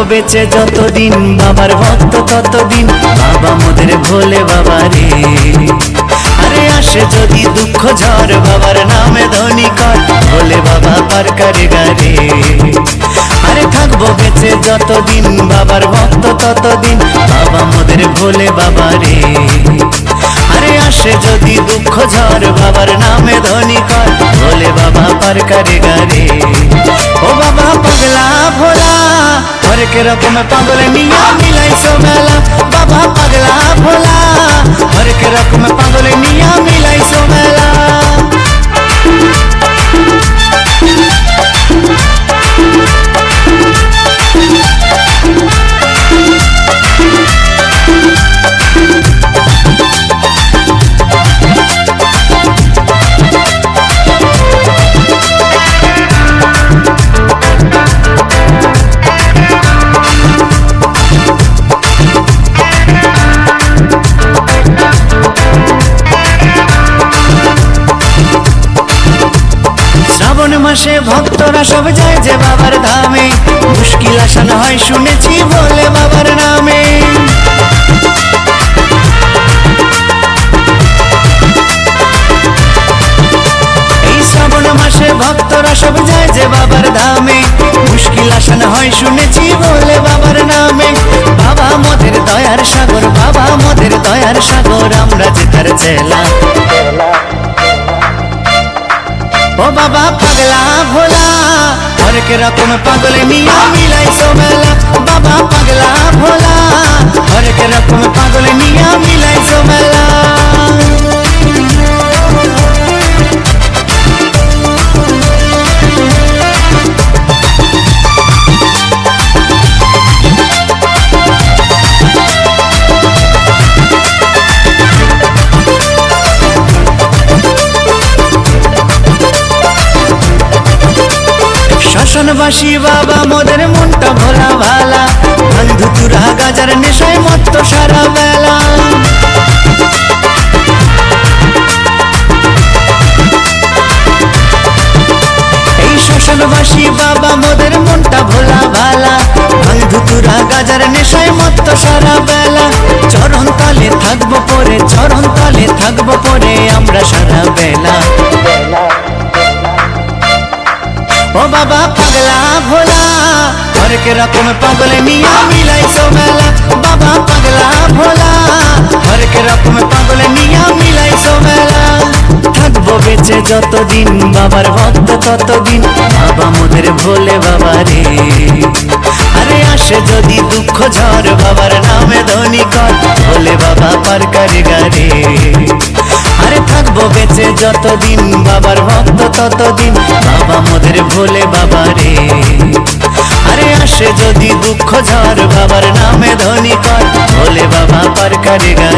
বেঁচে যতদিন বাবার ভক্ত ততদিন বাবা মোদের ভোলে বাবা রে। আরে আসে যদি দুঃখ ঝড় বাবার নামে ধ্বনি কর ভোলে বাবা পার করে গারে। আরে থাকবো বেঁচে যতদিন বাবার ভক্ত ততদিন বাবা মোদের ভোলে বাবা রে। আরে আসে যদি দুঃখ ঝড় বাবার নামে ধ্বনি কর ভোলে বাবা পার করে গারে। ও বাবা পাগলা ভোলা হরেক রকম পাগল নিয়া মিলাইছো মেলা। বাবা পাগলা ভোলা হরেক রকম পাগল নিয়া মিলাইছো মেলা। শ্রাবণ মাসে ভক্তরা সব যায় যে বাবার ধামে, মুশকিল আসান হয় শুনেছি বলে বাবার নামে। এই শ্রাবণ মাসে ভক্তরা সব যায় যে বাবার ধামে, মুশকিল আসান হয় শুনেছি বলে বাবার নামে। বাবা মোদের দয়ার সাগর, বাবা মোদের দয়ার সাগর, আমরা যে তার চেলা। ও বাবা পাগলা ভোলা হরেক রকম পাগল নিয়া মিলাইছো মেলা। বাবা পাগলা ভোলা হরেক রকম পাগল নিয়া মিলাইছো মেলা। শ্মশানবাসী বাবা মোদের মনটা ভোলা ভালা, বন্ধু তুরা গাজার নেশায় মত্ত সারা বেলা। এই শ্মশানবাসী বাবা মোদের মনটা ভোলা ভালা, বন্ধু তুরা গাজার নেশায় মত্ত সারা বেলা। চরণ তলে থাকবো পরে, চরণ তলে থাকবো পরে আমরা সারা বেলা। ও বাবা পাগলা ভোলা হরেক রকম পাগল নিয়া মিলাইছো মেলা। বাবা পাগলা ভোলা হরেক রকম পাগল নিয়া মিলাইছো মেলা। থাকবো বেঁচে যতদিন বাবার ভক্ত ততদিন বাবা মোদের ভোলে বাবা রে। আরে আসে যদি দুঃখ ঝড় বাবার নামে ধ্বনি কর ভোলে বাবা পার করে গারে। আরে থাকবো বেঁচে যতদিন বাবার ভক্ত ততদিন বাবা মোদের ভোলে বাবা রে। আরে আসে যদি দুঃখ ঝড় বাবার নামে ধ্বনি কর ভোলে বাবা পার করে গারে।